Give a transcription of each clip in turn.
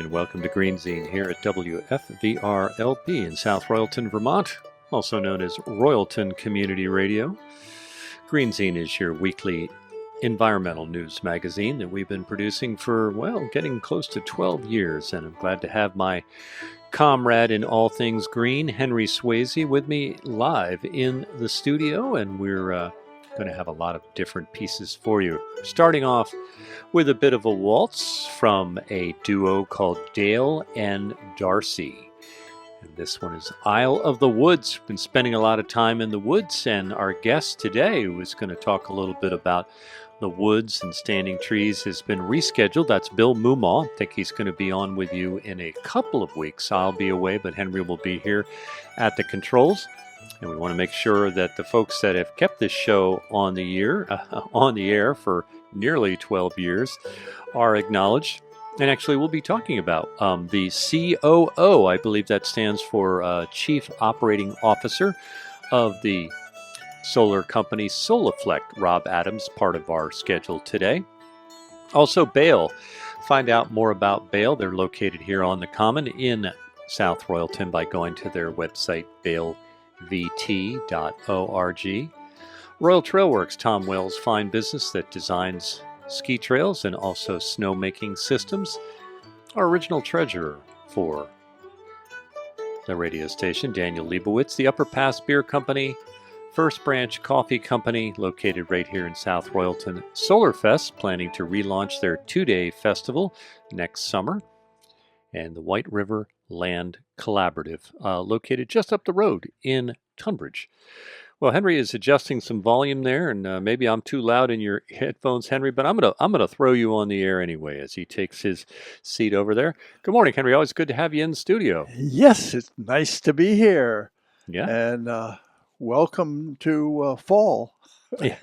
and welcome to GreenZine here at WFVR-LP in South Royalton, Vermont, also known as Royalton Community Radio. GreenZine is your weekly environmental news magazine that we've been producing for, getting close to 12 years, and I'm glad to have my comrade in all things green, Henry Swazey, with me live in the studio, and we're going to have a lot of different pieces for you. Starting off with a bit of a waltz from a duo called Dale and Darcy. And this one is Isle of the Woods. Been spending a lot of time in the woods, and our guest today, who is going to talk a little bit about the woods and standing trees, has been rescheduled. That's Bill Mumaw. I think he's going to be on with you in a couple of weeks. I'll be away, but Henry will be here at the controls. And we want to make sure that the folks that have kept this show on the air for nearly 12 years are acknowledged. And actually, we'll be talking about the COO. I believe that stands for Chief Operating Officer of the solar company Solaflect, Rob Adams, part of our schedule today. Also, Bale. Find out more about Bale. They're located here on the Common in South Royalton by going to their website, balevt.org. Royal Trailworks, Tom Wells' fine business that designs ski trails and also snowmaking systems. Our original treasurer for the radio station, Daniel Leibowitz. The Upper Pass Beer Company, First Branch Coffee Company, located right here in South Royalton. Solarfest, planning to relaunch their 2-day festival next summer. And the White River Land Collaborative, located just up the road in Tunbridge. Well, Henry is adjusting some volume there, and maybe I'm too loud in your headphones, Henry, but I'm gonna throw you on the air anyway as he takes his seat over there. Good morning, Henry. Always good to have you in the studio. Yes, it's nice to be here. Yeah. And welcome to fall. Yeah.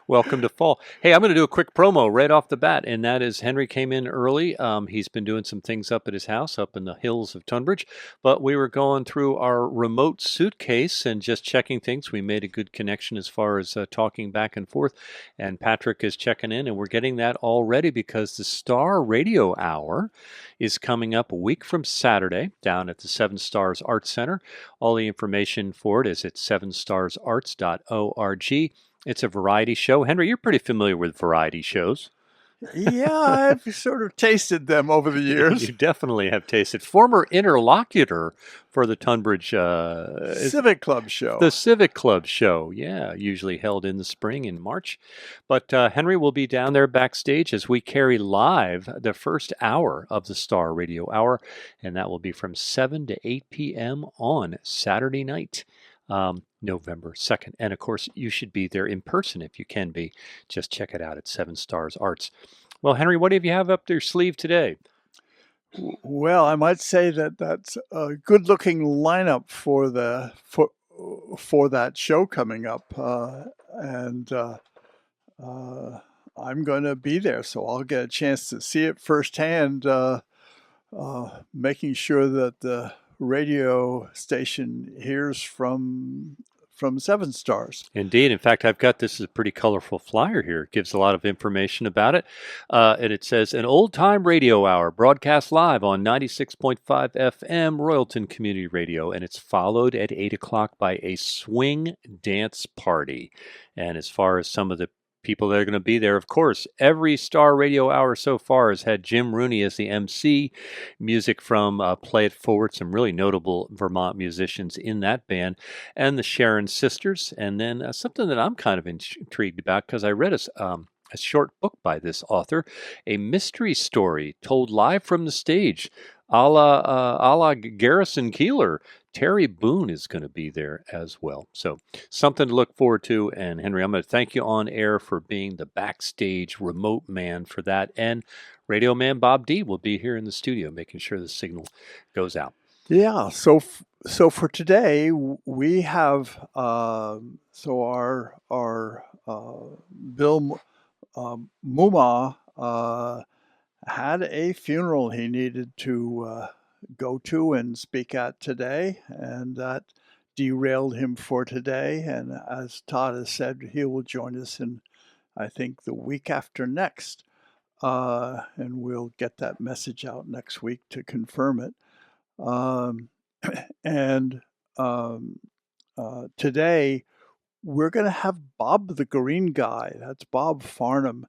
Welcome to fall. Hey, I'm going to do a quick promo right off the bat, and that is Henry came in early. He's been doing some things up at his house up in the hills of Tunbridge, but we were going through our remote suitcase and just checking things. We made a good connection as far as talking back and forth, and Patrick is checking in, and we're getting that all ready because the Star Radio Hour is coming up a week from Saturday down at the Seven Stars Arts Center. All the information for it is at sevenstarsarts.org. It's a variety show. Henry, you're pretty familiar with variety shows. Yeah, I've sort of tasted them over the years. You definitely have tasted. Former interlocutor for the Tunbridge Civic Club show. The Civic Club show, yeah, usually held in the spring in March. But Henry will be down there backstage as we carry live the first hour of the Star Radio Hour, and that will be from 7 to 8 p.m. on Saturday night. November 2nd. And of course, you should be there in person if you can be. Just check it out at Seven Stars Arts. Well, Henry, what do you have up your sleeve today? Well, I might say that that's a good-looking lineup for that show coming up, and I'm going to be there, so I'll get a chance to see it firsthand. Making sure that the radio station hears from Seven Stars. Indeed. In fact, I've got this is a pretty colorful flyer here. It gives a lot of information about it. And it says, an old-time radio hour broadcast live on 96.5 FM Royalton Community Radio. And it's followed at 8 o'clock by a swing dance party. And as far as some of the people that are going to be there, of course, every Star Radio Hour so far has had Jim Rooney as the MC, music from Play It Forward, some really notable Vermont musicians in that band, and the Sharon Sisters, and then something that I'm kind of intrigued about because I read a short book by this author, a mystery story told live from the stage, a la Garrison Keillor. Terry Boone is going to be there as well. So something to look forward to. And Henry, I'm going to thank you on air for being the backstage remote man for that. And radio man Bob D will be here in the studio making sure the signal goes out. Yeah. So for today, we have our Bill Mumaw had a funeral he needed to go to and speak at today, and that derailed him for today. And as Todd has said, he will join us in, I think, the week after next. and we'll get that message out next week to confirm it. Um, and today we're going to have Bob the Green Guy. That's Bob Farnham.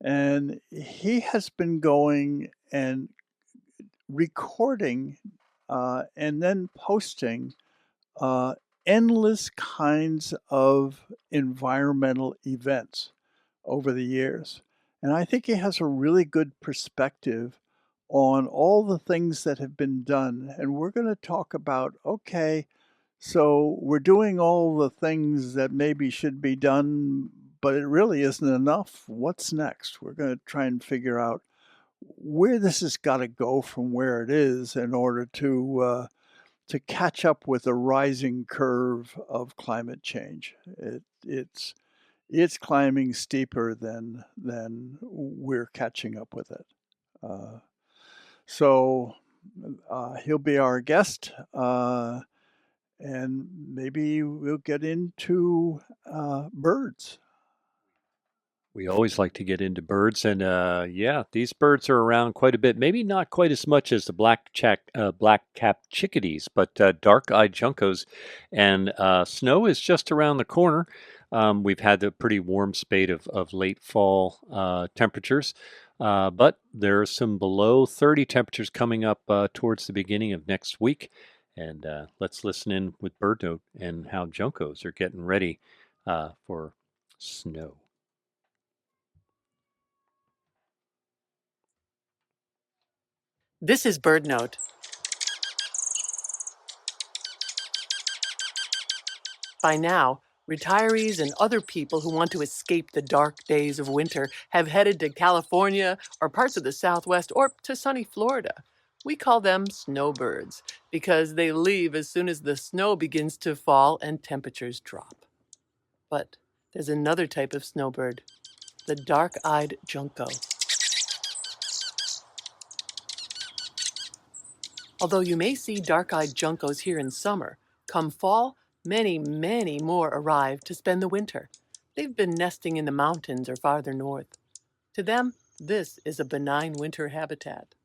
And he has been going and recording and then posting uh, endless kinds of environmental events over the years. And I think he has a really good perspective on all the things that have been done. And we're going to talk about, okay, so we're doing all the things that maybe should be done, but it really isn't enough. What's next? We're going to try and figure out where this has got to go from where it is in order to catch up with the rising curve of climate change. It's climbing steeper than we're catching up with it. So he'll be our guest, and maybe we'll get into birds. We always like to get into birds, and yeah, these birds are around quite a bit. Maybe not quite as much as the black-capped chickadees, but dark-eyed juncos. And snow is just around the corner. We've had a pretty warm spate of late fall temperatures, but there are some below 30 temperatures coming up towards the beginning of next week. And let's listen in with Bird Note and how juncos are getting ready for snow. This is Bird Note. By now, retirees and other people who want to escape the dark days of winter have headed to California or parts of the Southwest or to sunny Florida. We call them snowbirds because they leave as soon as the snow begins to fall and temperatures drop. But there's another type of snowbird, the dark-eyed junco. Although you may see dark-eyed juncos here in summer, come fall, many, many more arrive to spend the winter. They've been nesting in the mountains or farther north. To them, this is a benign winter habitat.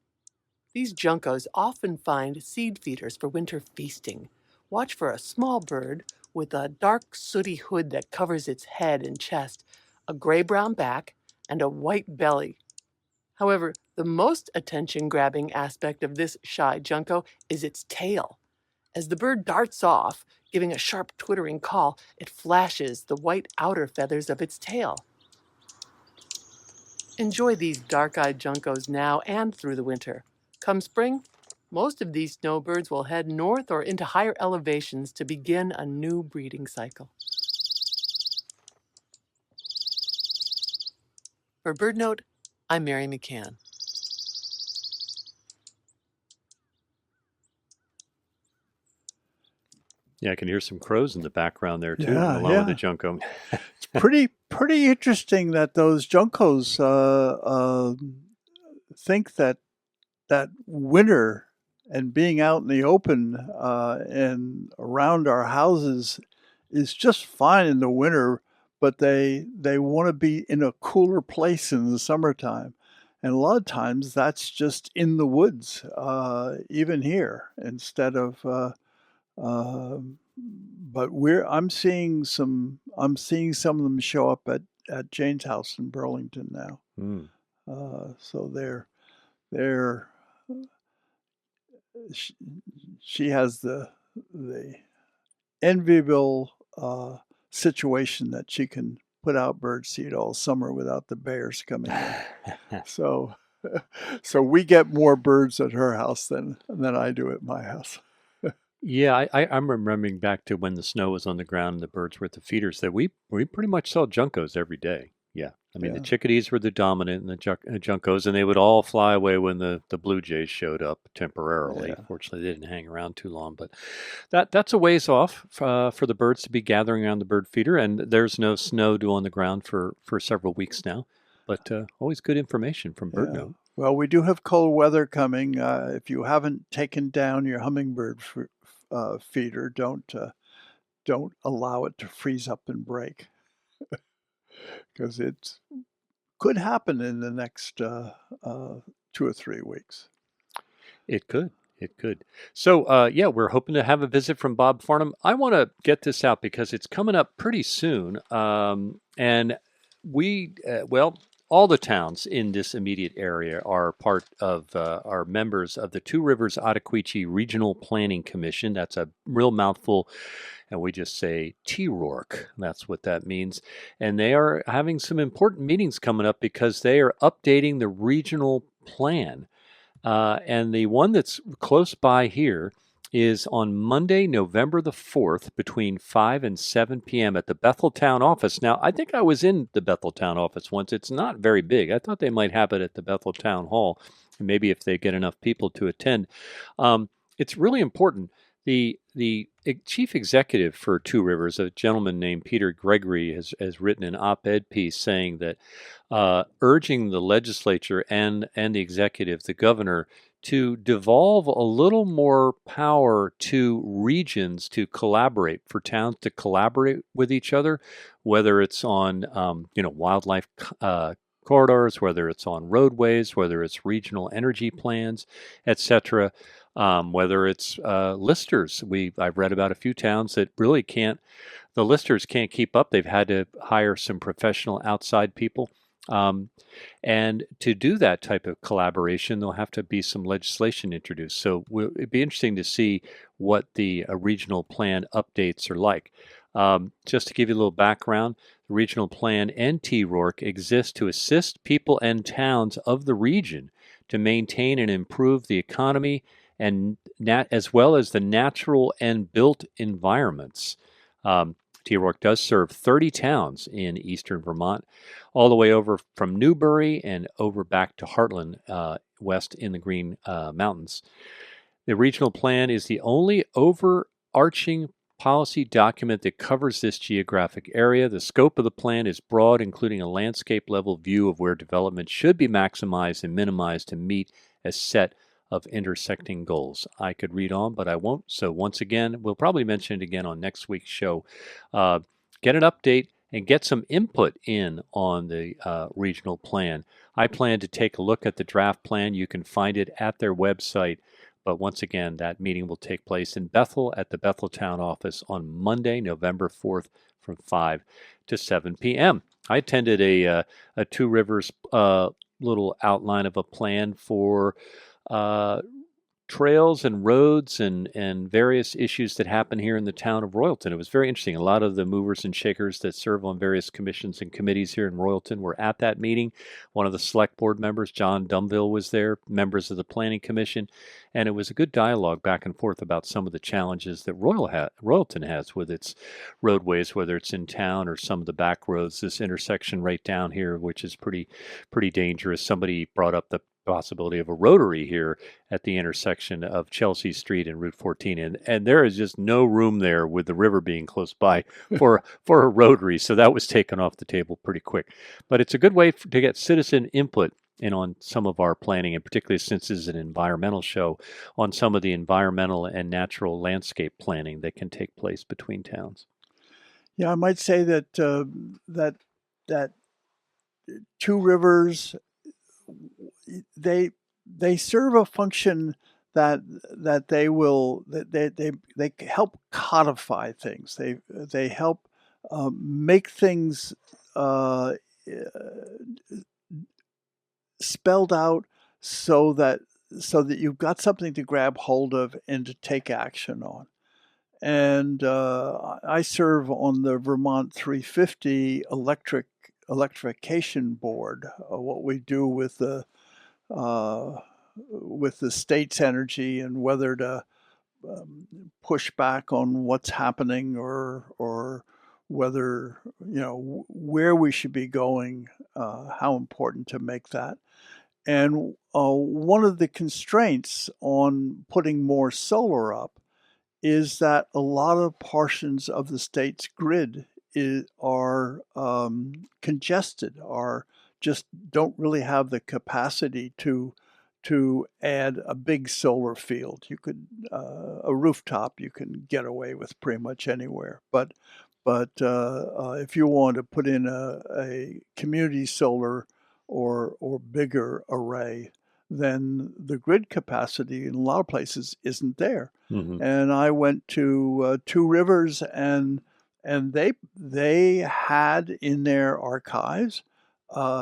These juncos often find seed feeders for winter feasting. Watch for a small bird with a dark, sooty hood that covers its head and chest, a gray-brown back, and a white belly. However, the most attention-grabbing aspect of this shy junco is its tail. As the bird darts off, giving a sharp twittering call, it flashes the white outer feathers of its tail. Enjoy these dark-eyed juncos now and through the winter. Come spring, most of these snowbirds will head north or into higher elevations to begin a new breeding cycle. For Bird Note, I'm Mary McCann. Yeah, I can hear some crows in the background there too, Yeah, along with the junco. It's pretty interesting that those juncos think that winter and being out in the open and around our houses is just fine in the winter, but they want to be in a cooler place in the summertime. And a lot of times that's just in the woods, even here, instead of but I'm seeing some of them show up at Jane's house in Burlington now. Mm. So they're she has the enviable situation that she can put out bird seed all summer without the bears coming in. So we get more birds at her house than I do at my house. Yeah, I'm remembering back to when the snow was on the ground and the birds were at the feeders that we pretty much saw juncos every day. Yeah. I mean, the chickadees were the dominant and the juncos, and they would all fly away when the blue jays showed up temporarily. Yeah. Fortunately, they didn't hang around too long, but that's a ways off for the birds to be gathering around the bird feeder, and there's no snow due on the ground for several weeks now. But always good information from Bird Note. Well, we do have cold weather coming. If you haven't taken down your hummingbird feeder, don't allow it to freeze up and break, because it's could happen in the next 2 or 3 weeks. It could. It could. So, yeah, we're hoping to have a visit from Bob Farnham. I want to get this out because it's coming up pretty soon. And well, all the towns in this immediate area are part of, are members of the Two Rivers Ottaquechee Regional Planning Commission. That's a real mouthful. And we just say TRORC. That's what that means. And they are having some important meetings coming up because they are updating the regional plan. And the one that's close by here is on Monday, November the 4th, between 5 and 7 p.m. at the Betheltown office. Now, I think I was in the Betheltown office once. It's not very big. I thought they might have it at the Betheltown Hall, maybe if they get enough people to attend. It's really important. The chief executive for Two Rivers, a gentleman named Peter Gregory, has written an op-ed piece saying that urging the legislature and the executive, the governor, to devolve a little more power to regions to collaborate, for towns to collaborate with each other, whether it's on wildlife corridors, whether it's on roadways, whether it's regional energy plans, etc. Whether it's listers. I've read about a few towns that really the listers can't keep up. They've had to hire some professional outside people. And to do that type of collaboration, there'll have to be some legislation introduced. So it'd be interesting to see what the regional plan updates are like. Just to give you a little background, the regional plan and TRORC exist to assist people and towns of the region to maintain and improve the economy and as well as the natural and built environments. TRORC does serve 30 towns in eastern Vermont, all the way over from Newbury and over back to Heartland, west in the Green Mountains. The regional plan is the only overarching policy document that covers this geographic area. The scope of the plan is broad, including a landscape level view of where development should be maximized and minimized to meet a set of intersecting goals. I could read on, but I won't. So once again, we'll probably mention it again on next week's show. Get an update and get some input in on the regional plan. I plan to take a look at the draft plan. You can find it at their website. But once again, that meeting will take place in Bethel at the Betheltown office on Monday, November 4th from 5 to 7 p.m. I attended a Two Rivers little outline of a plan for trails and roads and various issues that happen here in the town of Royalton. It was very interesting. A lot of the movers and shakers that serve on various commissions and committees here in Royalton were at that meeting. One of the select board members, John Dumville, was there, members of the planning commission, and it was a good dialogue back and forth about some of the challenges that Royalton has with its roadways, whether it's in town or some of the back roads. This intersection right down here, which is pretty dangerous. Somebody brought up the possibility of a rotary here at the intersection of Chelsea Street and Route 14, and there is just no room there with the river being close by for a rotary, so that was taken off the table pretty quick. But it's a good way to get citizen input in on some of our planning, and particularly since this is an environmental show, on some of the environmental and natural landscape planning that can take place between towns. Yeah, I might say that that Two Rivers, they serve a function that they help codify things. They help make things spelled out so that you've got something to grab hold of and to take action on. And I serve on the Vermont 350 electrification board. What we do with the state's energy and whether to push back on what's happening or whether, where we should be going, how important to make that. And one of the constraints on putting more solar up is that a lot of portions of the state's grid are congested, are just don't really have the capacity to add a big solar field. You could a rooftop you can get away with pretty much anywhere, but if you want to put in a community solar or bigger array, then the grid capacity in a lot of places isn't there. Mm-hmm. And I went to Two Rivers, and they had in their archives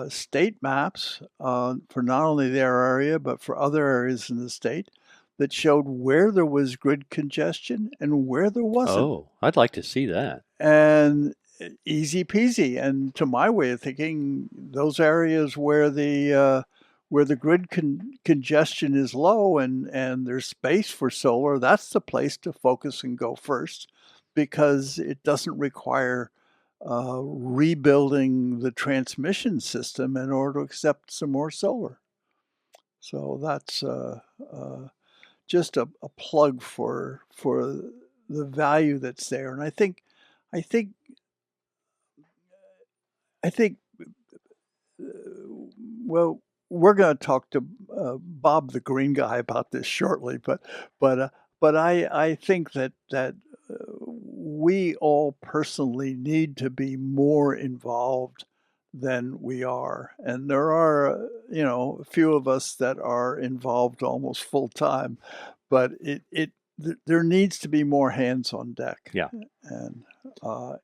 state maps for not only their area but for other areas in the state that showed where there was grid congestion and where there wasn't. Oh, I'd like to see that. And easy peasy. And to my way of thinking, those areas where the grid congestion is low and there's space for solar, that's the place to focus and go first, because it doesn't require rebuilding the transmission system in order to accept some more solar. So that's just a plug for the value that's there. And I think well, we're going to talk to Bob the Green Guy about this shortly, but I think that we all personally need to be more involved than we are, and there are a few of us that are involved almost full time, but there needs to be more hands on deck. Yeah,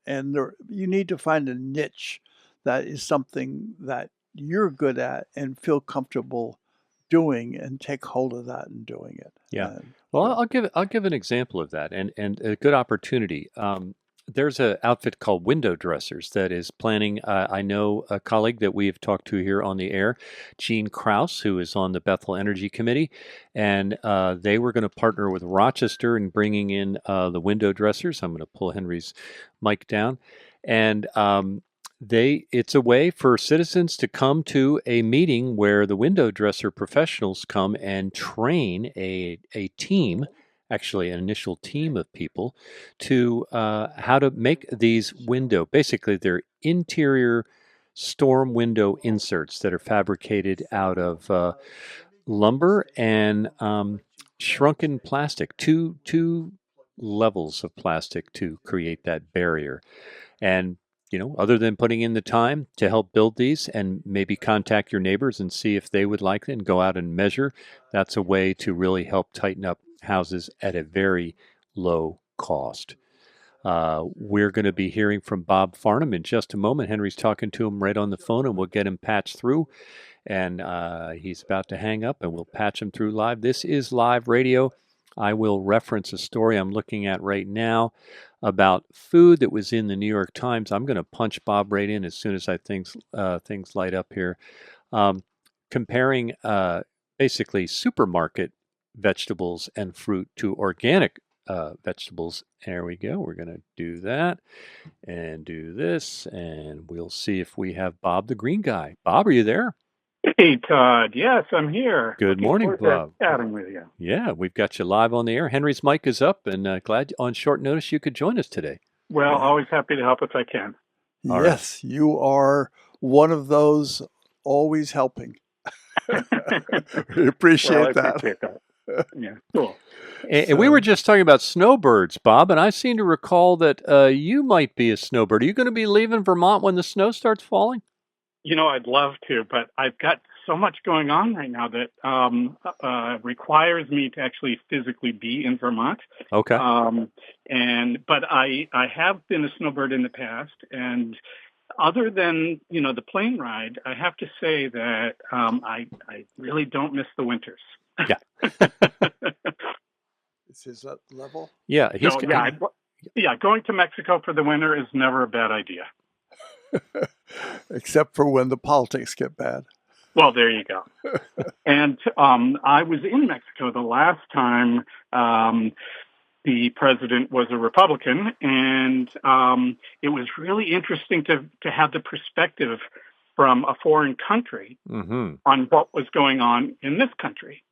and you need to find a niche that is something that you're good at and feel comfortable doing, and take hold of that and doing it. Yeah. Well, I'll give an example of that, and a good opportunity. There's an outfit called Window Dressers that is planning. I know a colleague that we've talked to here on the air, Gene Krause, who is on the Bethel Energy Committee, and they were going to partner with Rochester in bringing in the window dressers. I'm going to pull Henry's mic down, and it's a way for citizens to come to a meeting where the window dresser professionals come and train a team, actually an initial team of people, to how to make these basically they're interior storm window inserts that are fabricated out of lumber and shrunken plastic, two levels of plastic to create that barrier. And other than putting in the time to help build these, and maybe contact your neighbors and see if they would like it and go out and measure, that's a way to really help tighten up houses at a very low cost. We're going to be hearing from Bob Farnham in just a moment. Henry's talking to him right on the phone, and we'll get him patched through. And he's about to hang up, and we'll patch him through live. This is live radio. I will reference a story I'm looking at right now about food that was in the New York Times. I'm going to punch Bob right in as soon as things light up here. Comparing basically supermarket vegetables and fruit to organic vegetables. There we go. We're going to do that and do this, and we'll see if we have Bob the Green Guy. Bob, are you there? Hey, Todd. Yes, I'm here. Good morning, Bob. Chatting with you. Yeah, we've got you live on the air. Henry's mic is up, and glad on short notice you could join us today. Well, always happy to help if I can. All yes, right. You are one of those always helping. We appreciate that. Appreciate that. Yeah, cool. And we were just talking about snowbirds, Bob, and I seem to recall that you might be a snowbird. Are you going to be leaving Vermont when the snow starts falling? I'd love to, but I've got so much going on right now that requires me to actually physically be in Vermont. Okay. But I have been a snowbird in the past, and other than the plane ride, I have to say that I really don't miss the winters. Yeah. Is his level? Yeah. Going to Mexico for the winter is never a bad idea. Except for when the politics get bad. Well, there you go. And I was in Mexico the last time the president was a Republican, and it was really interesting to have the perspective from a foreign country on what was going on in this country.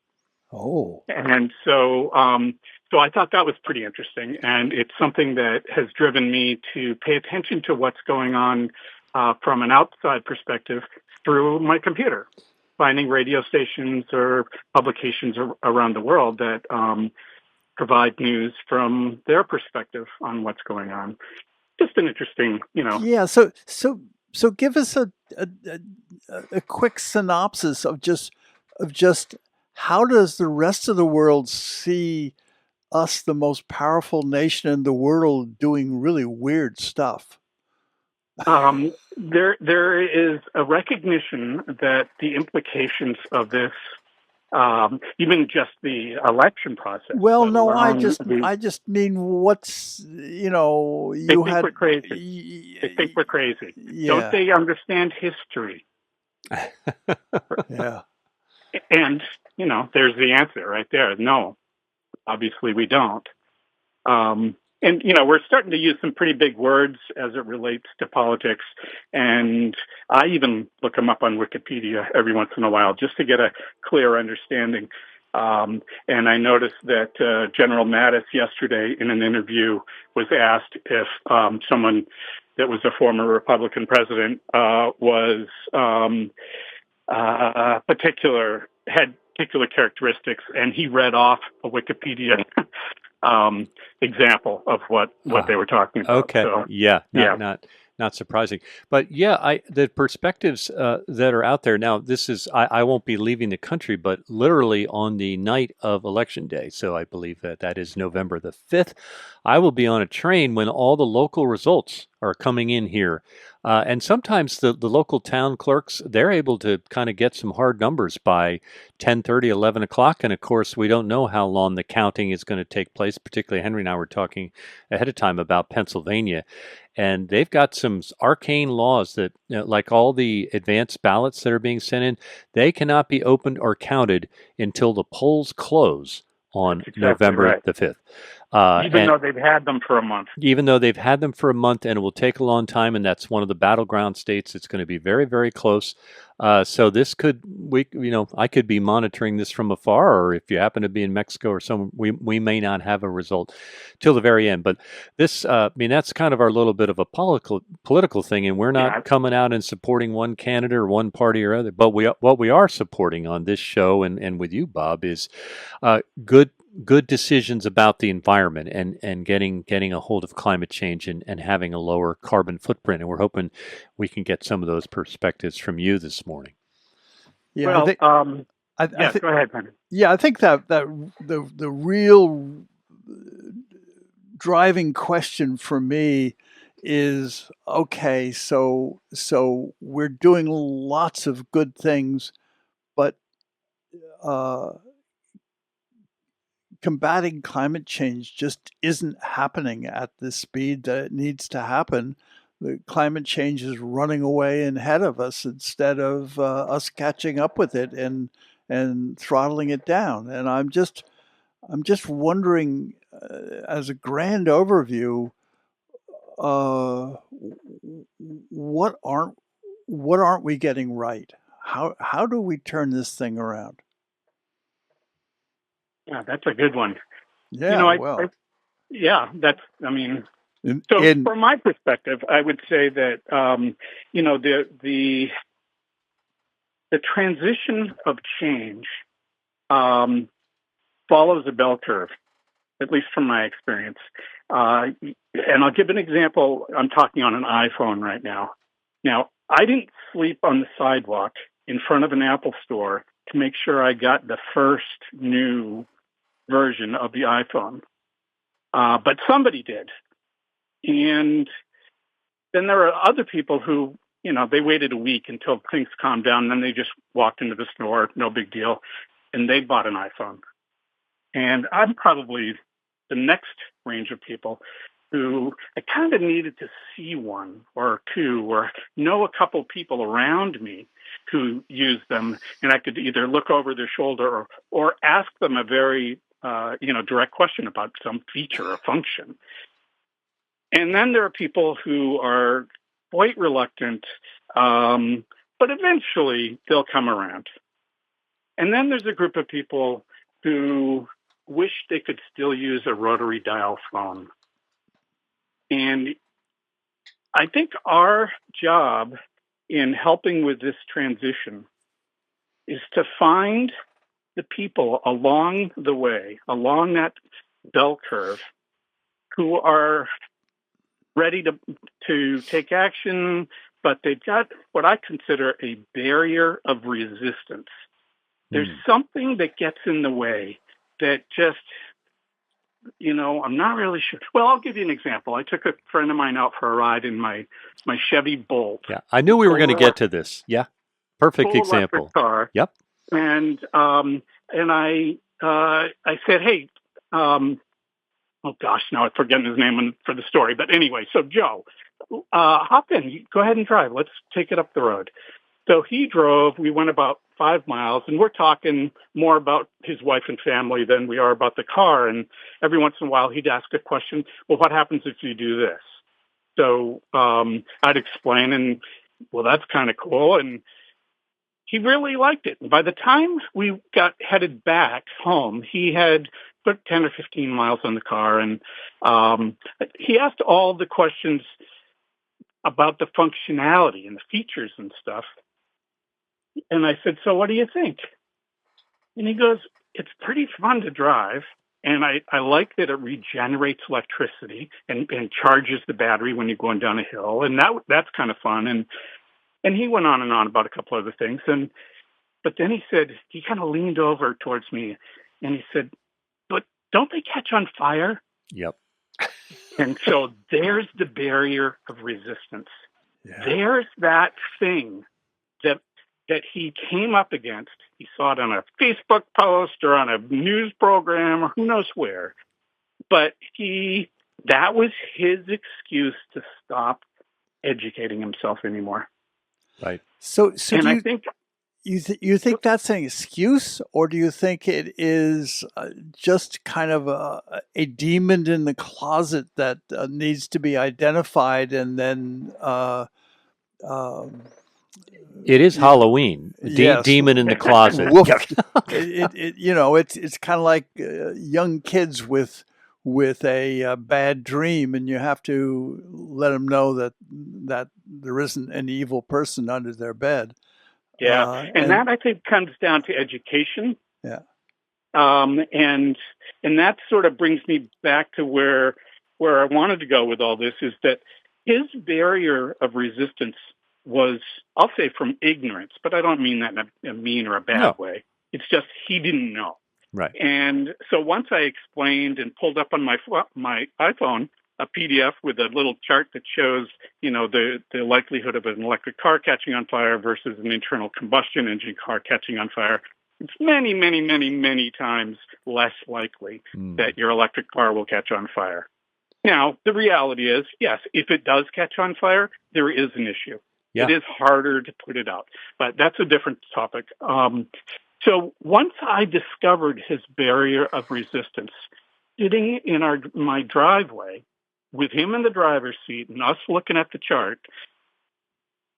Oh. And so I thought that was pretty interesting, and it's something that has driven me to pay attention to what's going on from an outside perspective through my computer, finding radio stations or publications around the world that provide news from their perspective on what's going on. Just an interesting, Yeah. So So give us a quick synopsis of just how does the rest of the world see us, the most powerful nation in the world, doing really weird stuff? There is a recognition that the implications of this, even just the election process, Well, let no, alone I just mean what's they you think had we're crazy. They think we're crazy. Don't yeah they understand history? yeah. And there's the answer right there. No, obviously we don't. And we're starting to use some pretty big words as it relates to politics, and I even look them up on Wikipedia every once in a while just to get a clear understanding. And I noticed that General Mattis yesterday in an interview was asked if someone that was a former Republican president had particular characteristics, and he read off a Wikipedia example of what they were talking about. Okay. So, Yeah. yeah. Not surprising. But yeah, the perspectives that are out there now. This is I won't be leaving the country, but literally on the night of Election Day. So I believe that is November the 5th. I will be on a train when all the local results are coming in here. And sometimes the local town clerks, they're able to kind of get some hard numbers by 10:30, 11 o'clock. And of course, we don't know how long the counting is going to take place. Particularly, Henry and I were talking ahead of time about Pennsylvania. And they've got some arcane laws that, like all the advanced ballots that are being sent in, they cannot be opened or counted until the polls close on That's exactly November right. the 5th. Even though they've had them for a month. Even though they've had them for a month, and it will take a long time, and that's one of the battleground states. It's going to be very, very close. So this I could be monitoring this from afar, or if you happen to be in Mexico or some, we may not have a result till the very end. But this, that's kind of our little bit of a political thing, and we're not coming out and supporting one candidate or one party or other. But what we are supporting on this show and with you, Bob, is good decisions about the environment and getting a hold of climate change and having a lower carbon footprint. And we're hoping we can get some of those perspectives from you this morning. Yeah, well, go ahead, Henry. Yeah, I think that the real driving question for me is, okay, so we're doing lots of good things, but combating climate change just isn't happening at the speed that it needs to happen. The climate change is running away ahead of us instead of us catching up with it and throttling it down. And I'm just wondering, as a grand overview, what aren't we getting right? How do we turn this thing around? Yeah, that's a good one. Yeah, from my perspective, I would say that the transition of change follows a bell curve, at least from my experience. And I'll give an example. I'm talking on an iPhone right now. Now, I didn't sleep on the sidewalk in front of an Apple store to make sure I got the first new version of the iPhone. But somebody did. And then there are other people who, they waited a week until things calmed down, and then they just walked into the store, no big deal, and they bought an iPhone. And I'm probably the next range of people who I kind of needed to see one or two or know a couple people around me who use them, and I could either look over their shoulder or ask them a very direct question about some feature or function. And then there are people who are quite reluctant, but eventually they'll come around. And then there's a group of people who wish they could still use a rotary dial phone. And I think our job in helping with this transition is to find the people along the way, along that bell curve, who are ready to take action, but they've got what I consider a barrier of resistance. There's something that gets in the way that just, I'm not really sure. Well, I'll give you an example. I took a friend of mine out for a ride in my Chevy Bolt. Yeah, I knew we were going to get to this. Yeah, perfect full example. Electric car. Yep. And I said, hey, oh gosh, now I'm forgetting his name for the story. But anyway, so Joe, hop in. Go ahead and drive. Let's take it up the road. So he drove. We went about 5 miles, and we're talking more about his wife and family than we are about the car. And every once in a while, he'd ask a question, well, what happens if you do this? So I'd explain, and, well, that's kind of cool. And he really liked it. And by the time we got headed back home, he had put 10 or 15 miles on the car, and he asked all the questions about the functionality and the features and stuff. And I said, so what do you think? And he goes, it's pretty fun to drive. And I like that it regenerates electricity and charges the battery when you're going down a hill. And that's kind of fun. And he went on and on about a couple other things. But then he kind of leaned over towards me and he said, but don't they catch on fire? Yep. And so there's the barrier of resistance. Yeah. There's that thing that he came up against. He saw it on a Facebook post or on a news program or who knows where. But that was his excuse to stop educating himself anymore. Right. So and I think you think that's an excuse, or do you think it is just kind of a demon in the closet that needs to be identified and then it is Halloween. Yes. Demon in the closet. It's kind of like young kids with a bad dream, and you have to let them know that there isn't an evil person under their bed. Yeah, and that I think comes down to education. Yeah, and that sort of brings me back to where I wanted to go with all this, is that his barrier of resistance was, I'll say, from ignorance, but I don't mean that in a mean or a bad way. It's just he didn't know. Right. And so once I explained and pulled up on my iPhone a PDF with a little chart that shows, the likelihood of an electric car catching on fire versus an internal combustion engine car catching on fire, it's many, many, many, many times less likely that your electric car will catch on fire. Now, the reality is, yes, if it does catch on fire, there is an issue. Yeah. It is harder to put it out, but that's a different topic. So once I discovered his barrier of resistance, sitting in my driveway with him in the driver's seat and us looking at the chart,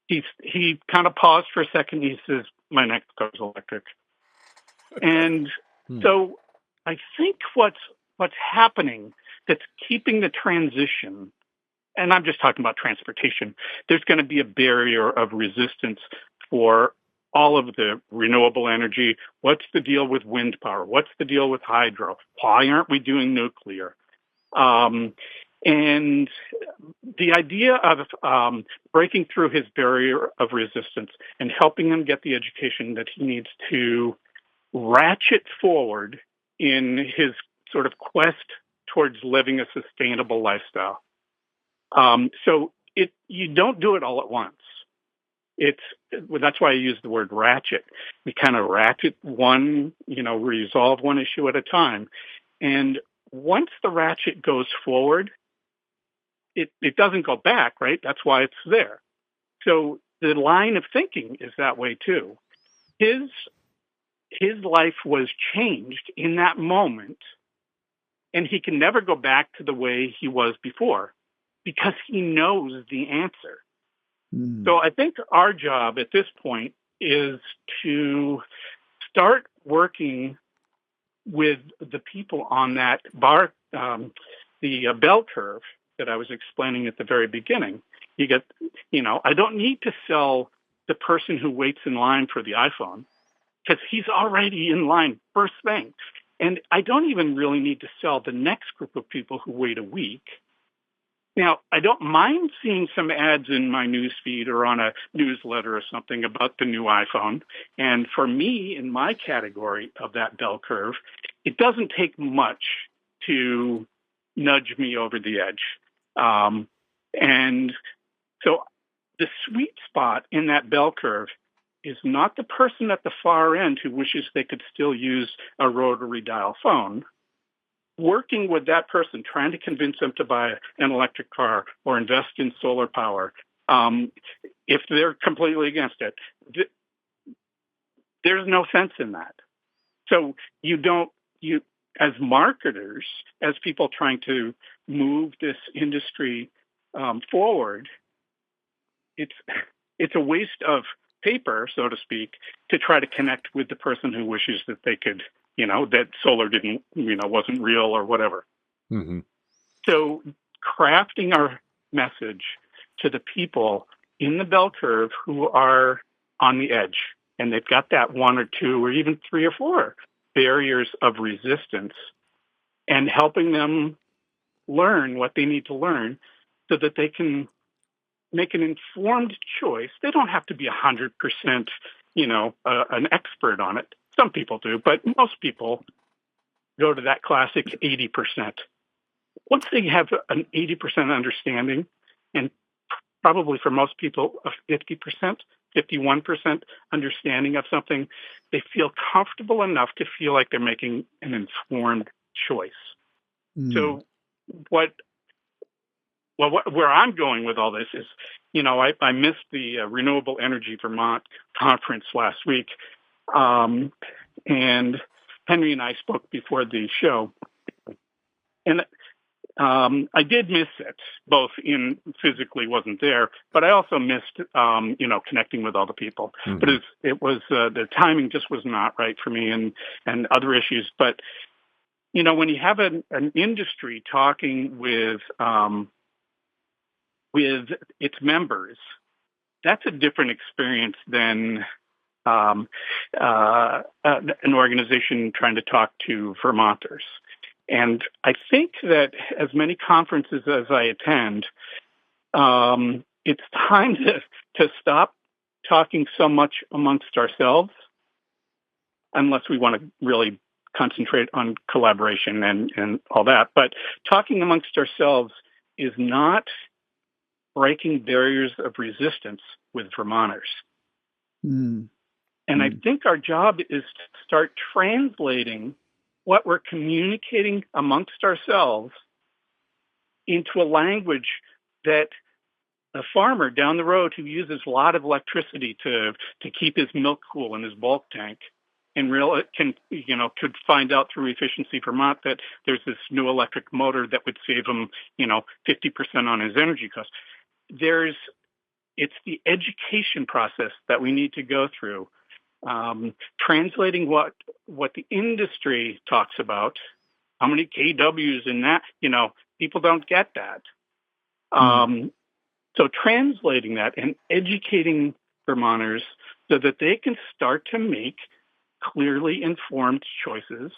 he kind of paused for a second. He says, my next car's electric. And so I think what's happening that's keeping the transition, and I'm just talking about transportation, there's going to be a barrier of resistance for all of the renewable energy. What's the deal with wind power? What's the deal with hydro? Why aren't we doing nuclear? And the idea of breaking through his barrier of resistance and helping him get the education that he needs to ratchet forward in his sort of quest towards living a sustainable lifestyle. So you don't do it all at once. That's why I use the word ratchet. We kind of ratchet resolve one issue at a time. And once the ratchet goes forward, it doesn't go back, right? That's why it's there. So the line of thinking is that way too. His life was changed in that moment, and he can never go back to the way he was before because he knows the answer. So I think our job at this point is to start working with the people on that the bell curve that I was explaining at the very beginning. You get, I don't need to sell the person who waits in line for the iPhone because he's already in line first thing. And I don't even really need to sell the next group of people who wait a week. Now, I don't mind seeing some ads in my newsfeed or on a newsletter or something about the new iPhone. And for me, in my category of that bell curve, it doesn't take much to nudge me over the edge. And so the sweet spot in that bell curve is not the person at the far end who wishes they could still use a rotary dial phone. Working with that person, trying to convince them to buy an electric car or invest in solar power, if they're completely against it, there's no sense in that. So you as marketers, as people trying to move this industry forward, it's a waste of paper, so to speak, to try to connect with the person who wishes that they could, that solar wasn't real or whatever. Mm-hmm. So crafting our message to the people in the bell curve who are on the edge, and they've got that 1 or 2 or even 3 or 4 barriers of resistance, and helping them learn what they need to learn so that they can make an informed choice. They don't have to be 100%, an expert on it. Some people do, but most people go to that classic 80%. Once they have an 80% understanding, and probably for most people a 50%, 51% understanding of something, they feel comfortable enough to feel like they're making an informed choice. So where I'm going with all this is, I missed the Renewable Energy Vermont conference last week, and Henry and I spoke before the show, and I did miss it, both in physically wasn't there, but I also missed, connecting with all the people. Mm-hmm. But it was the timing just was not right for me, and other issues. But when you have an industry talking with its members, that's a different experience than an organization trying to talk to Vermonters. And I think that as many conferences as I attend, it's time to stop talking so much amongst ourselves, unless we want to really concentrate on collaboration and all that. But talking amongst ourselves is not breaking barriers of resistance with Vermonters. And I think our job is to start translating what we're communicating amongst ourselves into a language that a farmer down the road who uses a lot of electricity to keep his milk cool in his bulk tank and could find out through Efficiency Vermont that there's this new electric motor that would save him, 50% on his energy costs. It's the education process that we need to go through, translating what the industry talks about, how many kWs in that, people don't get that. So translating that and educating Vermonters so that they can start to make clearly informed choices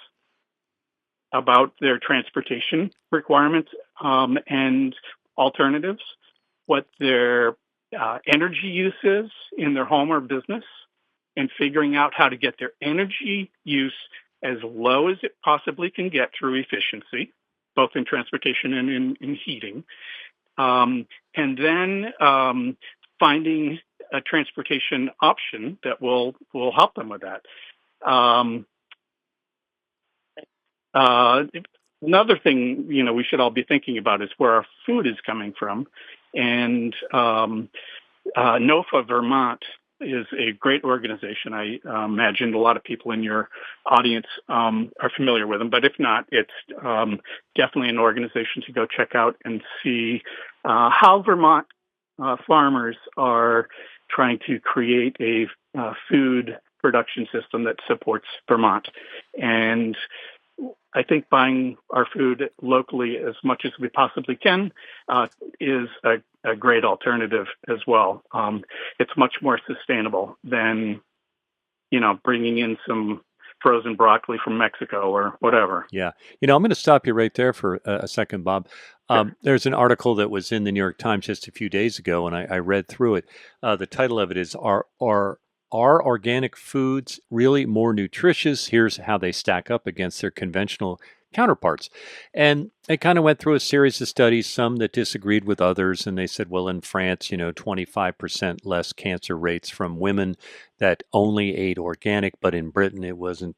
about their transportation requirements and alternatives, what their energy use is in their home or business, and figuring out how to get their energy use as low as it possibly can get through efficiency, both in transportation and in heating, and then finding a transportation option that will help them with that. Another thing, we should all be thinking about is where our food is coming from. And NOFA Vermont is a great organization. I imagine a lot of people in your audience are familiar with them. But if not, it's definitely an organization to go check out and see how Vermont farmers are trying to create a food production system that supports Vermont. And I think buying our food locally as much as we possibly can is a great alternative as well. It's much more sustainable than, bringing in some frozen broccoli from Mexico or whatever. Yeah. I'm going to stop you right there for a second, Bob. There's an article that was in the New York Times just a few days ago, and I read through it. The title of it is, Are organic foods really more nutritious? Here's how they stack up against their conventional counterparts. And they kind of went through a series of studies, some that disagreed with others. And they said, well, in France, 25% less cancer rates from women that only ate organic, but in Britain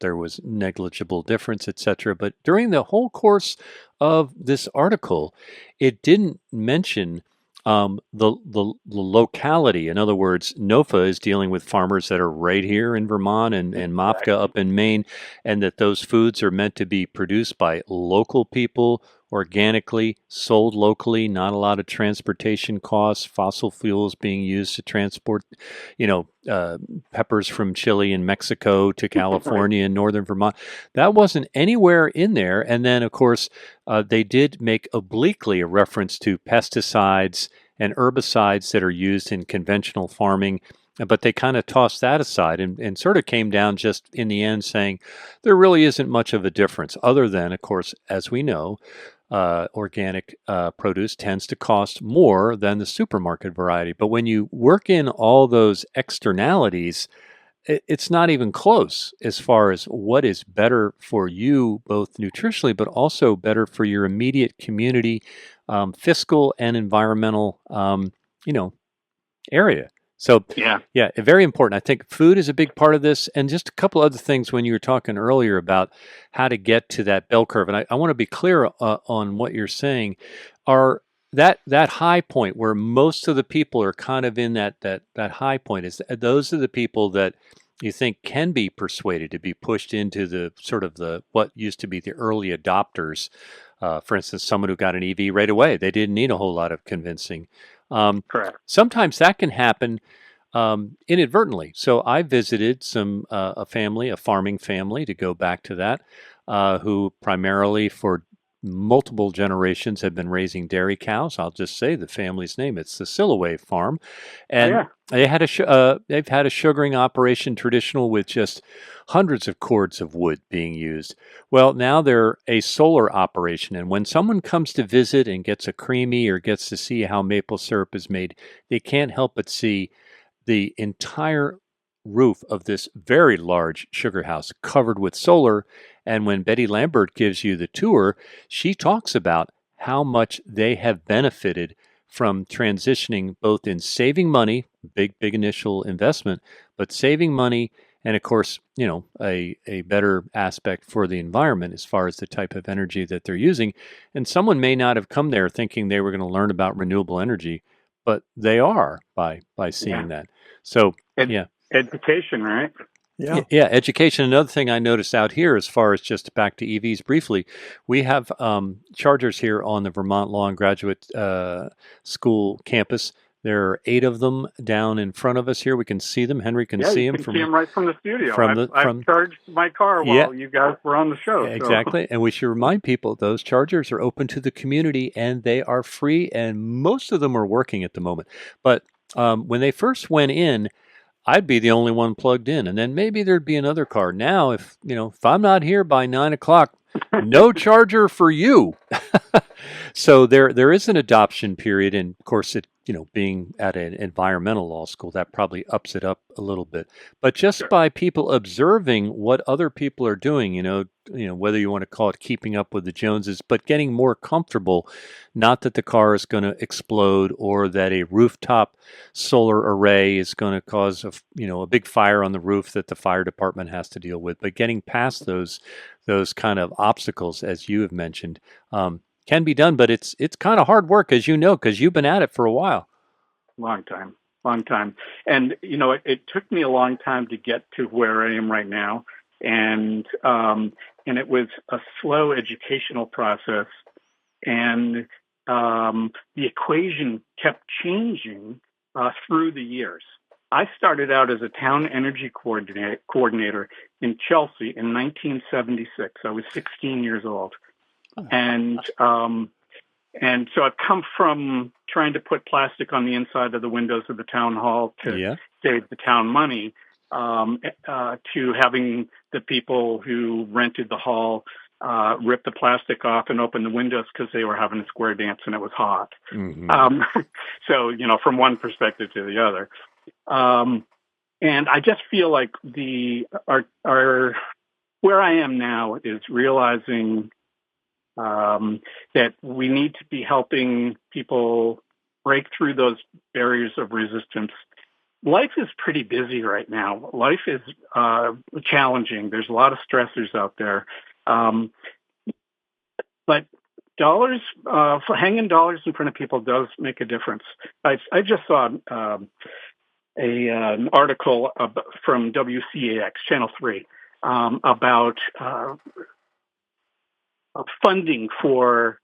there was negligible difference, etc. But during the whole course of this article, it didn't mention the locality. In other words, NOFA is dealing with farmers that are right here in Vermont and MAPCA up in Maine, and that those foods are meant to be produced by local people, organically, sold locally, not a lot of transportation costs, fossil fuels being used to transport, peppers from Chile and Mexico to California and northern Vermont. That wasn't anywhere in there. And then, of course, they did make obliquely a reference to pesticides and herbicides that are used in conventional farming, but they kind of tossed that aside and sort of came down just in the end saying there really isn't much of a difference, other than, of course, as we know, organic produce tends to cost more than the supermarket variety. But when you work in all those externalities, it's not even close as far as what is better for you, both nutritionally, but also better for your immediate community, fiscal and environmental, area. So, yeah, very important. I think food is a big part of this. And just a couple other things when you were talking earlier about how to get to that bell curve. And I want to be clear on what you're saying. Are that high point where most of the people are kind of in that high point, those are the people that you think can be persuaded to be pushed into the sort of what used to be the early adopters. For instance, someone who got an EV right away, they didn't need a whole lot of convincing. Correct. Sometimes that can happen inadvertently. So I visited a farming family, to go back to that, who primarily for multiple generations have been raising dairy cows. I'll just say the family's name. It's the Silloway Farm. And they've had a sugaring operation traditional with just hundreds of cords of wood being used. Well, now they're a solar operation. And when someone comes to visit and gets a creamy or gets to see how maple syrup is made, they can't help but see the entire roof of this very large sugar house covered with solar. And when Betty Lambert gives you the tour, she talks about how much they have benefited from transitioning, both in saving money, big initial investment, but saving money, and of course, a better aspect for the environment as far as the type of energy that they're using. And someone may not have come there thinking they were going to learn about renewable energy, but they are by seeing that. So, education, right? Yeah, education. Another thing I noticed out here, as far as just back to EVs briefly, we have chargers here on the Vermont Law and Graduate School campus. There are 8 of them down in front of us here. We can see them. Henry can see them. You can see them right from the studio. I've charged my car while you guys were on the show. Exactly. And we should remind people those chargers are open to the community and they are free, and most of them are working at the moment. But when they first went in, I'd be the only one plugged in, and then maybe there'd be another car. Now, if I'm not here by 9 o'clock, no charger for you. So there is an adoption period, and of course, being at an environmental law school, that probably ups it up a little bit. But just by people observing what other people are doing, whether you want to call it keeping up with the Joneses, but getting more comfortable, not that the car is going to explode or that a rooftop solar array is going to cause a big fire on the roof that the fire department has to deal with, but getting past those kind of obstacles, as you have mentioned, can be done, but it's kind of hard work, as you know, because you've been at it for a while. Long time. And, it took me a long time to get to where I am right now. And it was a slow educational process. And the equation kept changing through the years. I started out as a town energy coordinator in Chelsea in 1976. I was 16 years old. And so I've come from trying to put plastic on the inside of the windows of the town hall to save the town money, to having the people who rented the hall rip the plastic off and open the windows because they were having a square dance and it was hot. Mm-hmm. So, from one perspective to the other. And I just feel like our where I am now is realizing that we need to be helping people break through those barriers of resistance. Life is pretty busy right now. Life is challenging. There's a lot of stressors out there. But dollars, hanging dollars in front of people does make a difference. I just saw an article from WCAX, Channel 3, about funding for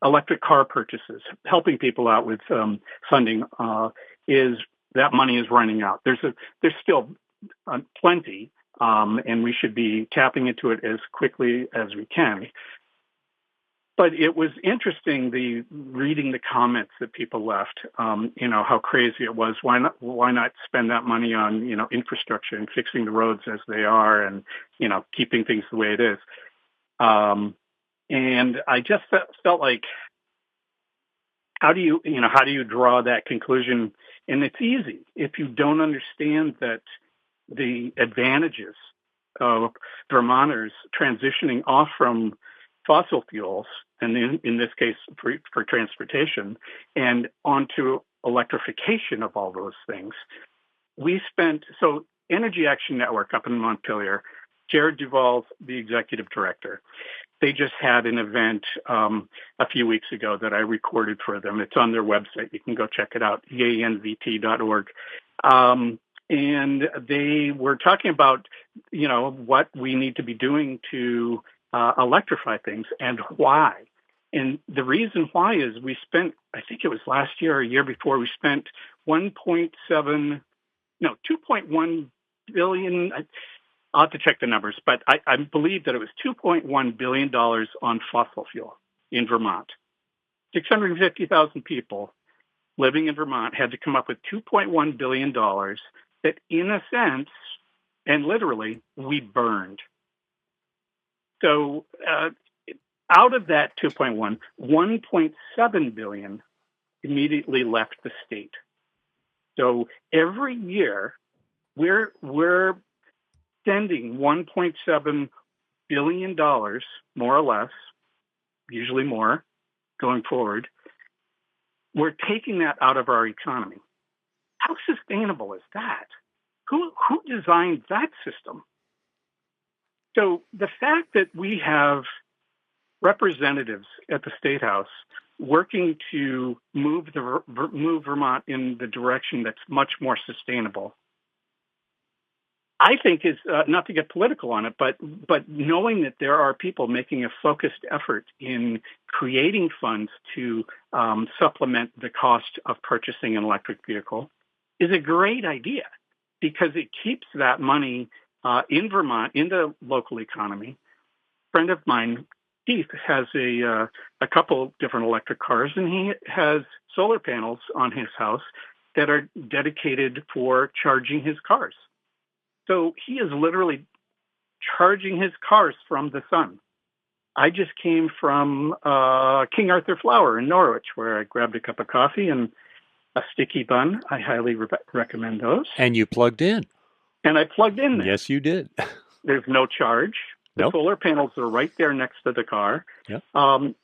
electric car purchases, helping people out with funding. That money is running out. There's still plenty, and we should be tapping into it as quickly as we can. But it was interesting reading the comments that people left. How crazy it was. Why not spend that money on infrastructure and fixing the roads as they are, and keeping things the way it is. And I just felt like, how do you draw that conclusion? And it's easy if you don't understand that the advantages of Vermonters transitioning off from fossil fuels, and in this case for transportation, and onto electrification of all those things. So Energy Action Network up in Montpelier, Jared Duvall's the executive director. They just had an event a few weeks ago that I recorded for them. It's on their website. You can go check it out, eanvt.org. And they were talking about, what we need to be doing to electrify things and why. And the reason why is we spent, I think it was last year or a year before, we spent 2.1 billion. I'll have to check the numbers, but I believe that it was $2.1 billion on fossil fuel in Vermont. 650,000 people living in Vermont had to come up with $2.1 billion that, in a sense, and literally, we burned. So out of that 2.1, 1.7 billion immediately left the state. So every year, we're spending $1.7 billion, more or less, usually more, going forward. We're taking that out of our economy. How sustainable is that? Who designed that system? So the fact that we have representatives at the State House working to move Vermont in the direction that's much more sustainable, I think is not to get political on it, but knowing that there are people making a focused effort in creating funds to supplement the cost of purchasing an electric vehicle is a great idea, because it keeps that money in Vermont, in the local economy. A friend of mine, Keith, has a couple different electric cars, and he has solar panels on his house that are dedicated for charging his cars. So he is literally charging his cars from the sun. I just came from King Arthur Flour in Norwich, where I grabbed a cup of coffee and a sticky bun. I highly recommend those. And you plugged in. And I plugged in there. Yes, you did. There's no charge. The Nope. solar panels are right there next to the car. Yep. I've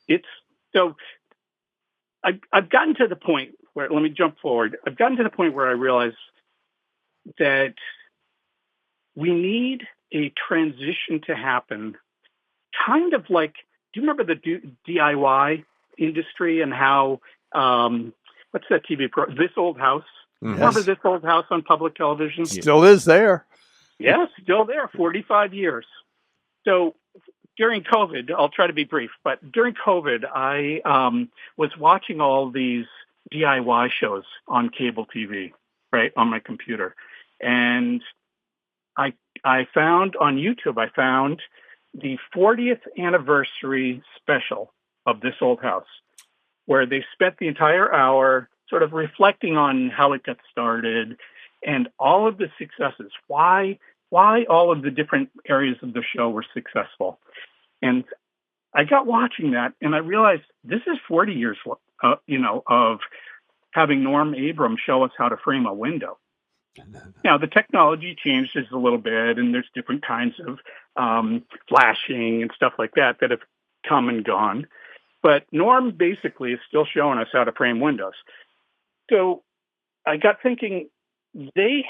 gotten to the point where, let me jump forward. I've gotten to the point where I realize that we need a transition to happen, kind of like, do you remember the DIY industry and how, what's that TV program, This Old House? Mm-hmm. Remember This Old House on public television? Still is there. Yes, still there, 45 years. So during COVID, I'll try to be brief, but during COVID, I was watching all these DIY shows on cable TV, right, on my computer. And I found on YouTube, the 40th anniversary special of This Old House, where they spent the entire hour sort of reflecting on how it got started and all of the successes, why all of the different areas of the show were successful. And I got watching that, and I realized this is 40 years, of having Norm Abram show us how to frame a window. Now, the technology changes a little bit, and there's different kinds of flashing and stuff like that have come and gone. But Norm basically is still showing us how to frame windows. So I got thinking, they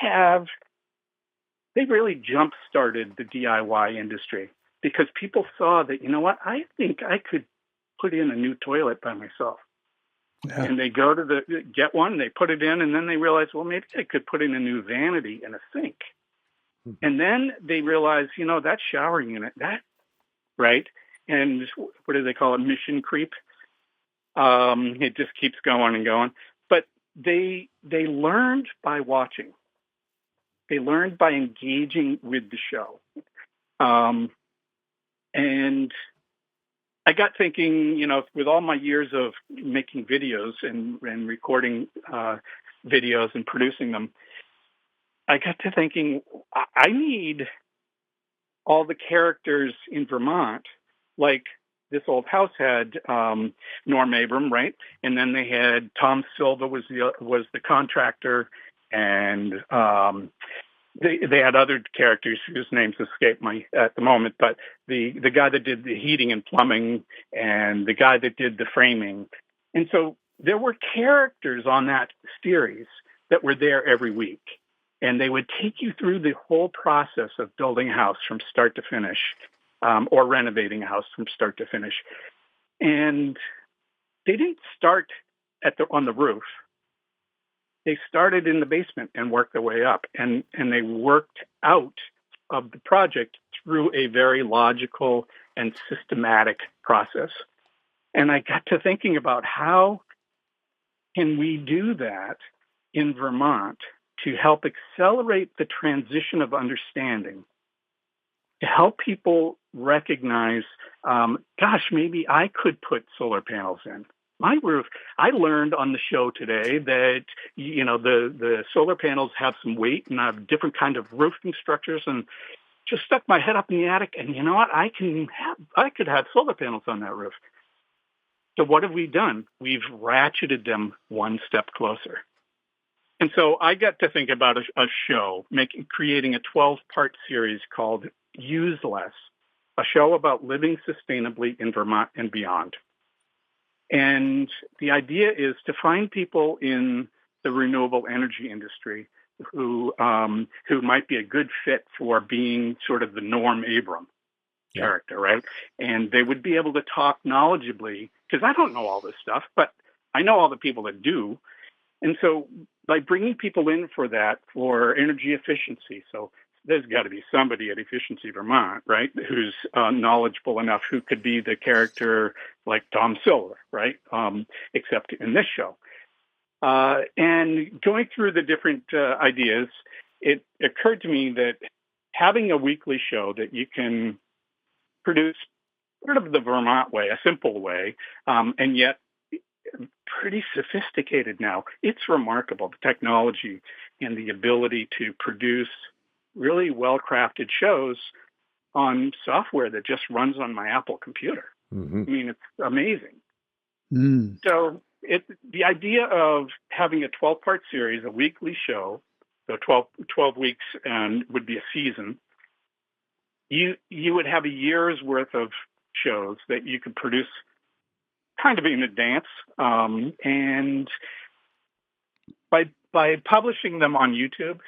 really jump-started the DIY industry because people saw that, you know what, I think I could put in a new toilet by myself. Yeah. And they go to get one, they put it in, and then they realize, well, maybe I could put in a new vanity and a sink. Mm-hmm. And then they realize, that shower unit, right? And what do they call it? Mission creep. It just keeps going and going. But they learned by watching. They learned by engaging with the show. And I got thinking, with all my years of making videos and recording videos and producing them, I got to thinking, I need all the characters in Vermont, like this old house had Norm Abram, right? And then they had Tom Silva was the contractor, and they had other characters whose names escape me at the moment, but the guy that did the heating and plumbing and the guy that did the framing. And so there were characters on that series that were there every week, and they would take you through the whole process of building a house from start to finish, or renovating a house from start to finish. And they didn't start on the roof. They started in the basement and worked their way up, and they worked out of the project through a very logical and systematic process. And I got to thinking about how can we do that in Vermont to help accelerate the transition of understanding, to help people recognize, maybe I could put solar panels in my roof. I learned on the show today that, the solar panels have some weight and have different kind of roofing structures, and just stuck my head up in the attic, and you know what? I could have solar panels on that roof. So what have we done? We've ratcheted them one step closer. And so I got to think about a show, creating a 12-part series called Use Less, a show about living sustainably in Vermont and beyond. And the idea is to find people in the renewable energy industry who might be a good fit for being sort of the Norm Abram character, right? And they would be able to talk knowledgeably, because I don't know all this stuff, but I know all the people that do. And so by bringing people in for energy efficiency, so there's got to be somebody at Efficiency Vermont, right, who's knowledgeable enough, who could be the character like Tom Silver, right, except in this show. And going through the different ideas, it occurred to me that having a weekly show that you can produce sort of the Vermont way, a simple way, and yet pretty sophisticated now. It's remarkable, the technology and the ability to produce really well-crafted shows on software that just runs on my Apple computer. Mm-hmm. I mean, it's amazing. Mm. So the idea of having a 12-part series, a weekly show, so 12 weeks and would be a season, you would have a year's worth of shows that you could produce kind of in advance. And by publishing them on YouTube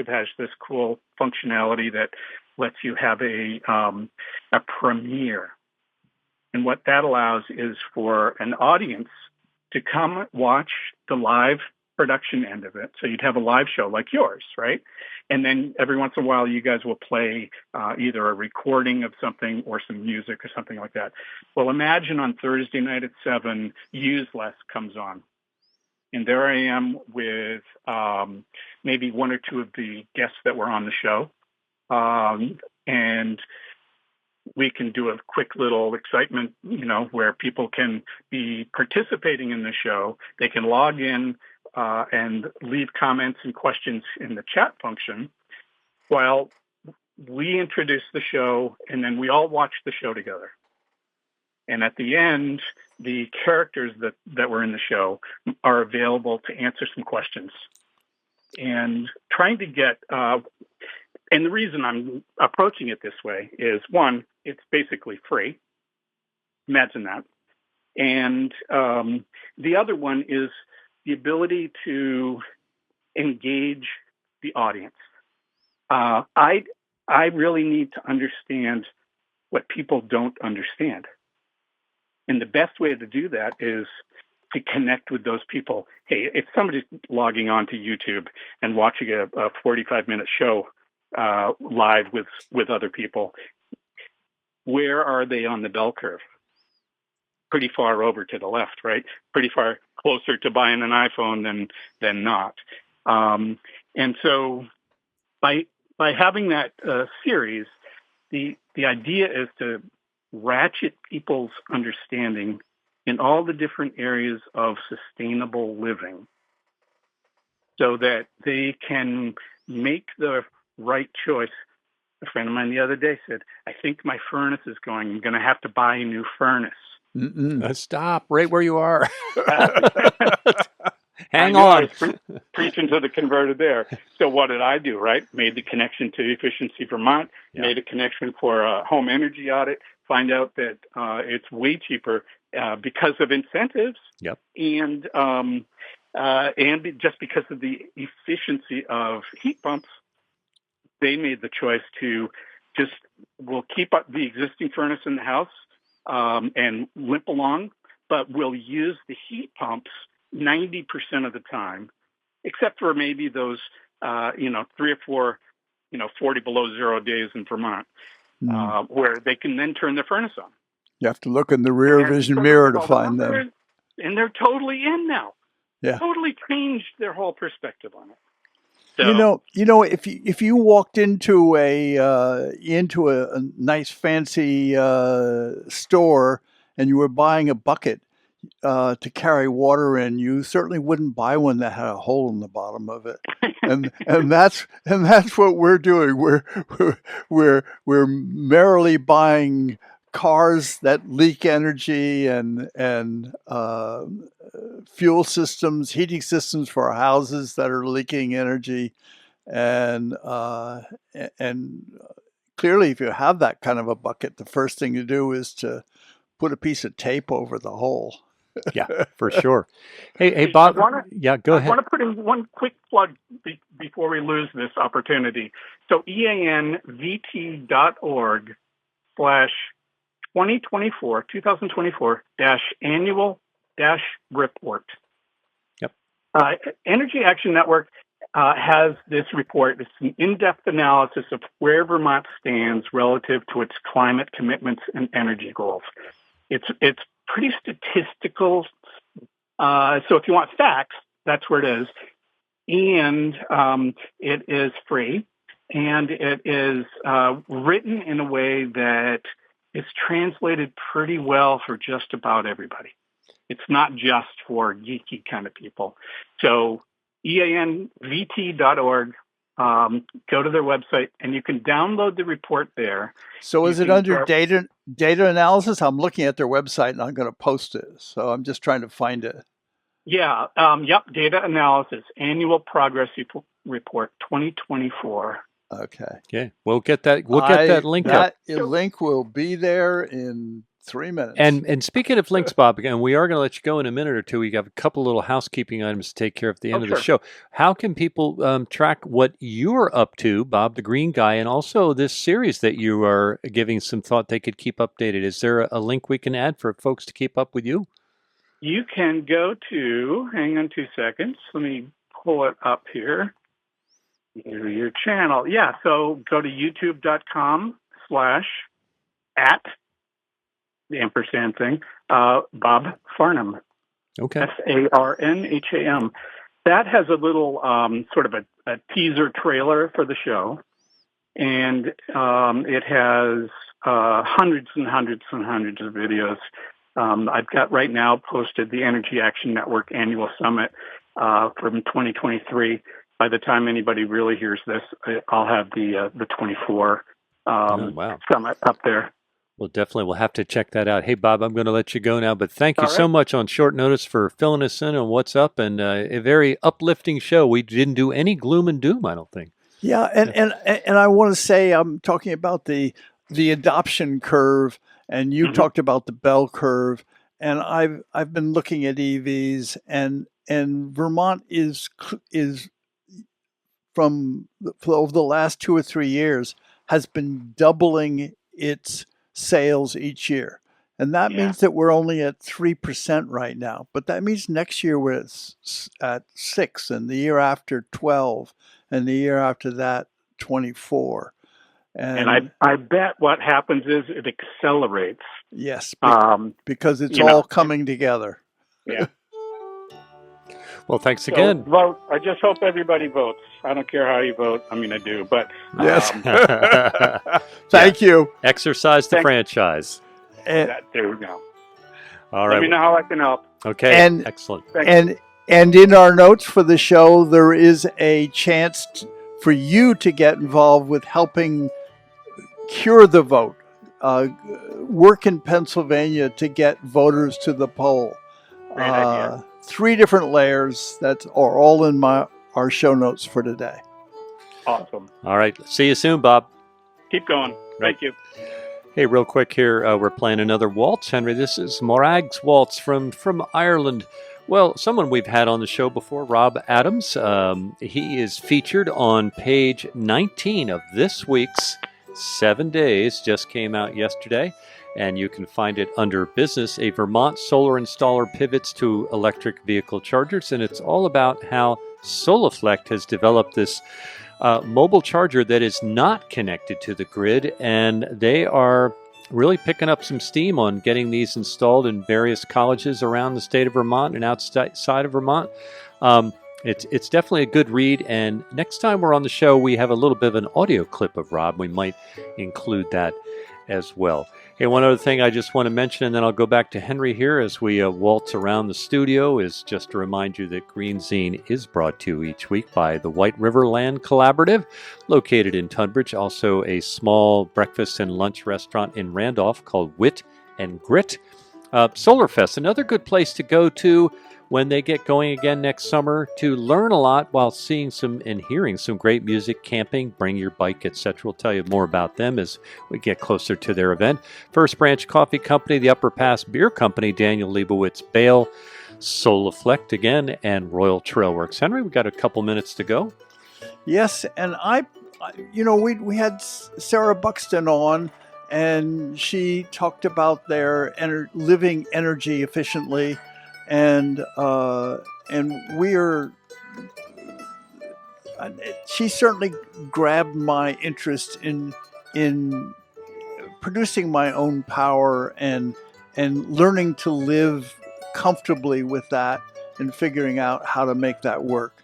has this cool functionality that lets you have a premiere. And what that allows is for an audience to come watch the live production end of it. So you'd have a live show like yours, right? And then every once in a while, you guys will play either a recording of something or some music or something like that. Well, imagine on Thursday night at 7, Use Less comes on. And there I am with maybe one or two of the guests that were on the show. And we can do a quick little excitement, where people can be participating in the show. They can log in and leave comments and questions in the chat function while we introduce the show, and then we all watch the show together. And at the end, the characters that were in the show are available to answer some questions. And trying to get, and the reason I'm approaching it this way is, one, it's basically free. Imagine that. And the other one is the ability to engage the audience. I really need to understand what people don't understand. And the best way to do that is to connect with those people. Hey, if somebody's logging on to YouTube and watching a 45-minute show live with other people, where are they on the bell curve? Pretty far over to the left, right? Pretty far closer to buying an iPhone than not. And so by having that series, the idea is to ratchet people's understanding in all the different areas of sustainable living so that they can make the right choice. A friend of mine the other day said, I think my furnace is going. I'm going to have to buy a new furnace. Stop right where you are. Hang I on. was preaching to the converter there. So what did I do, right? Made the connection to Efficiency Vermont, made a connection for a home energy audit, find out that it's way cheaper because of incentives. Yep. And just because of the efficiency of heat pumps, they made the choice to we'll keep up the existing furnace in the house and limp along, but we'll use the heat pumps 90% of the time, except for maybe those, 3 or 4, 40 below zero days in Vermont, where they can then turn the furnace on. You have to look in the rear vision mirror to find them. And they're totally in now. Yeah. Totally changed their whole perspective on it. So, if you walked into a nice fancy store and you were buying a bucket to carry water in, you certainly wouldn't buy one that had a hole in the bottom of it. And that's what we're doing. We're merrily buying cars that leak energy and fuel systems, heating systems for our houses that are leaking energy, and clearly, if you have that kind of a bucket, the first thing to do is to put a piece of tape over the hole. Yeah, for sure. Hey, Bob. Go ahead. I want to put in one quick plug before we lose this opportunity. So EANVT.org/2024 Yep. Energy Action Network has this report. It's an in-depth analysis of where Vermont stands relative to its climate commitments and energy goals. It's pretty statistical. So if you want facts, that's where it is. And it is free. And it is written in a way that is translated pretty well for just about everybody. It's not just for geeky kind of people. So EANVT.org, go to their website, and you can download the report there. So is it under data analysis? I'm looking at their website, and I'm going to post it. So I'm just trying to find it. Yeah. Yep. Data analysis, annual progress report 2024. Okay. We'll get that. We'll get that link up. That link will be there in 3 minutes. And speaking of links, Bob, again, we are going to let you go in a minute or two. We got a couple little housekeeping items to take care of at the end of the show. How can people track what you're up to, Bob, the Green Guy, and also this series that you are giving some thought they could keep updated? Is there a link we can add for folks to keep up with you? You can go to, hang on 2 seconds. Let me pull it up here. Your channel. Yeah, so go to youtube.com/ the ampersand thing, Bob Farnham. Okay. Farnham. That has a little sort of a teaser trailer for the show. And it has hundreds and hundreds and hundreds of videos. I've got right now posted the Energy Action Network Annual Summit. from 2023. By the time anybody really hears this, I'll have the 24 wow. summit up there. Well, definitely we'll have to check that out. Hey, Bob, I'm going to let you go now, but thank you All right. so much on short notice for filling us in on what's up, and a very uplifting show. We didn't do any gloom and doom, I don't think. Yeah, and I want to say I'm talking about the adoption curve, and you talked about the bell curve, and I've been looking at EVs, and Vermont is over the last 2 or 3 years has been doubling its sales each year. And that means that we're only at 3% right now. But that means next year we're at 6, and the year after 12, and the year after that 24. And I bet what happens is it accelerates. Yes, because it's all coming together. Yeah. Well, thanks again. So vote. I just hope everybody votes. I don't care how you vote. I mean, I do, but yes. Thank you. Exercise the franchise. There we go. All right. Let me know how I can help. Okay. And, excellent. And in our notes for the show, there is a chance for you to get involved with helping cure the vote. Work in Pennsylvania to get voters to the poll. Great idea. 3 different layers that are all in our show notes for today. Awesome. All right. See you soon, Bob. Keep going. Thank you. Hey, real quick here, we're playing another waltz, Henry. This is Morag's Waltz from Ireland. Well, someone we've had on the show before, Rob Adams. He is featured on page 19 of this week's 7 Days, just came out yesterday. And you can find it under Business, a Vermont solar installer pivots to electric vehicle chargers. And it's all about how Solaflect has developed this mobile charger that is not connected to the grid. And they are really picking up some steam on getting these installed in various colleges around the state of Vermont and outside of Vermont. It's definitely a good read. And next time we're on the show, we have a little bit of an audio clip of Rob. We might include that as well. Hey, one other thing I just want to mention, and then I'll go back to Henry here as we waltz around the studio, is just to remind you that GreenZine is brought to you each week by the White River Land Collaborative, located in Tunbridge, also a small breakfast and lunch restaurant in Randolph called Wit and Grit. Solarfest, another good place to go to when they get going again next summer to learn a lot while seeing some and hearing some great music, camping, bring your bike, etc. We'll tell you more about them as we get closer to their event. First Branch Coffee Company, the Upper Pass Beer Company, Daniel Leibowitz Bale, Solaflect again, and Royal Trailworks. Henry, we got a couple minutes to go. Yes, and we had Sarah Buxton on, and she talked about their living energy efficiently. And she certainly grabbed my interest in producing my own power and learning to live comfortably with that and figuring out how to make that work.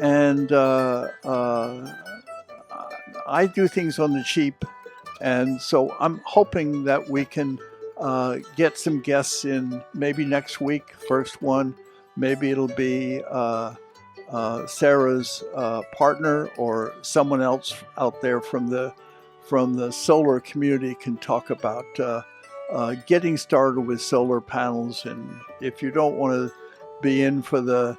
And I do things on the cheap, and so I'm hoping that we can get some guests in maybe next week, first one. Maybe it'll be Sarah's partner or someone else out there from the solar community can talk about getting started with solar panels. And if you don't want to be in for the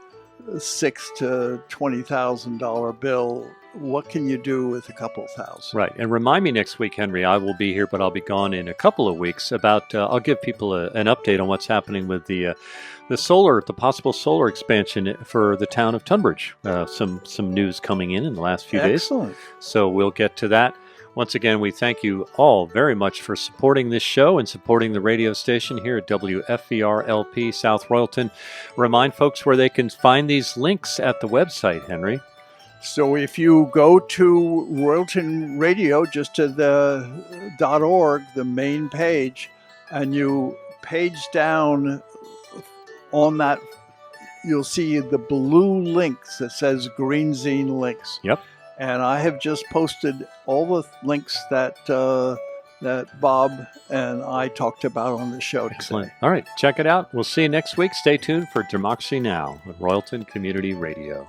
$6,000 to $20,000 bill, what can you do with a couple thousand? Right. And remind me next week, Henry, I will be here, but I'll be gone in a couple of weeks. I'll give people an update on what's happening with the possible solar expansion for the town of Tunbridge. Some news coming in the last few days. Excellent. So we'll get to that. Once again, we thank you all very much for supporting this show and supporting the radio station here at WFVR-LP South Royalton. Remind folks where they can find these links at the website, Henry. So if you go to Royalton Radio, just to the .org, the main page, and you page down on that, you'll see the blue links that says GreenZine links. Yep. And I have just posted all the links that that Bob and I talked about on the show Excellent. today. All right, check it out. We'll see you next week. Stay tuned for Democracy Now! At Royalton Community Radio.